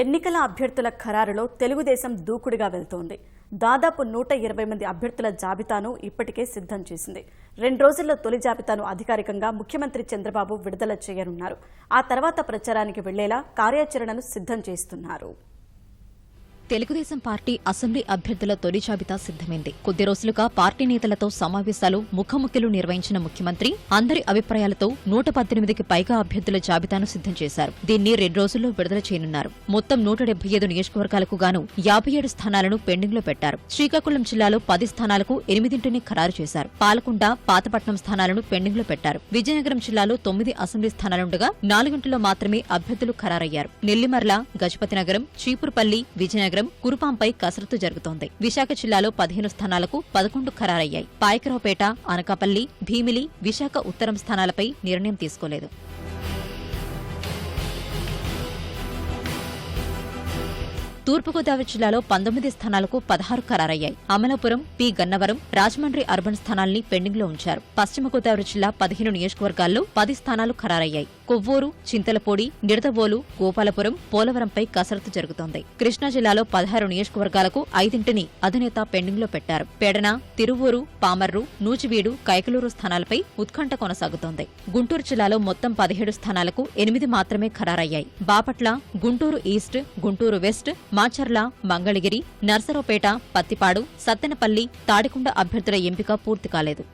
ఎన్నికల అభ్యర్థుల ఖరారులో తెలుగుదేశం దూకుడుగా వెళ్తోంది. దాదాపు 120 మంది అభ్యర్థుల జాబితాను ఇప్పటికే సిద్ధం చేసింది. 2 రోజుల్లో తొలి జాబితాను అధికారికంగా ముఖ్యమంత్రి చంద్రబాబు విడుదల చేయనున్నారు. ఆ తర్వాత ప్రచారానికి వెళ్లేలా కార్యాచరణను సిద్ధం చేస్తున్నారు. తెలుగుదేశం పార్టీ అసెంబ్లీ అభ్యర్థుల తొలి జాబితా సిద్దమైంది. కొద్ది రోజులుగా పార్టీ నేతలతో సమావేశాలు, ముఖాముఖిలు నిర్వహించిన ముఖ్యమంత్రి అందరి అభిప్రాయాలతో 118కి పైగా అభ్యర్థుల జాబితాను సిద్దం చేశారు. దీన్ని 2 రోజుల్లో విడుదల చేయనున్నారు. మొత్తం 175 నియోజకవర్గాలకు గాను 57 స్థానాలను పెండింగ్ లో పెట్టారు. శ్రీకాకుళం జిల్లాలో 10 స్థానాలకు 8ని ఖరారు చేశారు. పాలకొండ, పాతపట్నం స్థానాలను పెండింగ్ లో పెట్టారు. విజయనగరం జిల్లాలో 9 అసెంబ్లీ స్థానాలుండగా 4 మాత్రమే అభ్యర్థులు ఖరారయ్యారు. నెల్లిమర్ల, గజపతినగరం, చీపురుపల్లి, విజయనగరం, కురుపాంపై కసరత్తు జరుగుతోంది. విశాఖ జిల్లాలో 15 స్థానాలకు 11 ఖరారయ్యాయి. పాయకరావుపేట, అనకాపల్లి, భీమిలి, విశాఖ ఉత్తరం స్థానాలపై నిర్ణయం తీసుకోలేదు. తూర్పుగోదావరి జిల్లాలో 19 స్థానాలకు 16 ఖరారయ్యాయి. అమలాపురం, పి గన్నవరం, రాజమండ్రి అర్బన్ స్థానాల్ని పెండింగ్ లో ఉంచారు. పశ్చిమ గోదావరి జిల్లా 15 నియోజకవర్గాల్లో 10 స్థానాలు ఖరారయ్యాయి. కొవ్వూరు, చింతలపూడి, నిడదవోలు, గోపాలపురం, పోలవరంపై కసరత్తు జరుగుతోంది. కృష్ణా జిల్లాలో 16 నియోజకవర్గాలకు 5ని అధినేత పెండింగ్ లో పెట్టారు. పెడన, తిరువూరు, పామర్రు, నూజివీడు, కైకలూరు స్థానాలపై ఉత్కంఠ కొనసాగుతోంది. గుంటూరు జిల్లాలో మొత్తం 17 స్థానాలకు 8 మాత్రమే ఖరారయ్యాయి. బాపట్ల, గుంటూరు ఈస్ట్, గుంటూరు వెస్ట్, మాచర్ల, మంగళగిరి, నర్సరావుపేట, పత్తిపాడు, సత్తెనపల్లి, తాడికొండ అభ్యర్థుల ఎంపిక పూర్తి కాలేదు.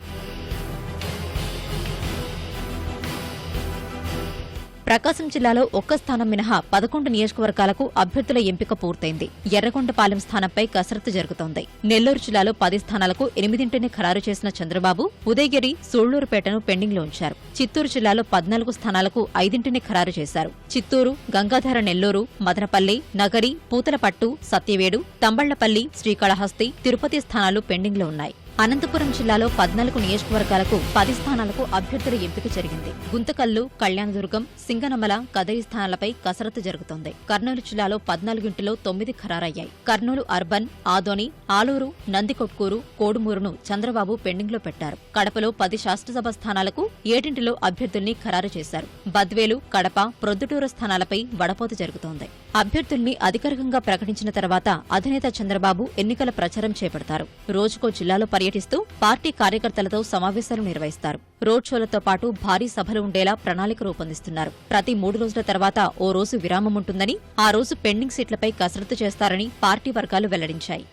ప్రకాశం జిల్లాలో ఒక్క స్థానం మినహా 11 నియోజకవర్గాలకు అభ్యర్థుల ఎంపిక పూర్తయింది. ఎర్రగొండపాలెం స్థానంపై కసరత్తు జరుగుతోంది. నెల్లూరు జిల్లాలో 10 స్థానాలకు 8ని ఖరారు చేసిన చంద్రబాబు ఉదయగిరి, సూళ్లూరుపేటను పెండింగ్ లో ఉంచారు. చిత్తూరు జిల్లాలో 14 స్థానాలకు 5ని ఖరారు చేశారు. చిత్తూరు, గంగాధర నెల్లూరు, మదనపల్లి, నగరి, పూతలపట్టు, సత్యవేడు, తంబళ్లపల్లి, శ్రీకాళహస్తి, తిరుపతి స్థానాలు పెండింగ్ లో ఉన్నాయి. అనంతపురం జిల్లాలో 14 నియోజకవర్గాలకు 10 స్థానాలకు అభ్యర్థుల ఎంపిక జరిగింది. గుంతకల్లు, కళ్యాణదుర్గం, సింగనమల, కదరి స్థానాలపై కసరత్తు జరుగుతోంది. కర్నూలు జిల్లాలో 14లో 9 ఖరారయ్యాయి. కర్నూలు అర్బన్, ఆదోని, ఆలూరు, నందికొట్కూరు, కోడుమూరును చంద్రబాబు పెండింగ్ లో పెట్టారు. కడపలో 10 శాసనసభ స్థానాలకు 7 అభ్యర్థుల్ని ఖరారు చేశారు. బద్వేలు, కడప, ప్రొద్దుటూరు స్థానాలపై వడపోత జరుగుతోంది. అభ్యర్థుల్ని అధికారికంగా ప్రకటించిన తర్వాత అధినేత చంద్రబాబు ఎన్నికల ప్రచారం చేపడతారు. రోజుకో జిల్లాలో పర్యటిస్తూ పార్టీ కార్యకర్తలతో సమావేశాలు నిర్వహిస్తారు. రోడ్ షోలతో పాటు భారీ సభలు ఉండేలా ప్రణాళిక రూపొందిస్తున్నారు. ప్రతి 3 రోజుల తర్వాత ఓ రోజు విరామం ఉంటుందని, ఆ రోజు పెండింగ్ సీట్లపై కసరత్తు చేస్తారని పార్టీ వర్గాలు వెల్లడించాయి.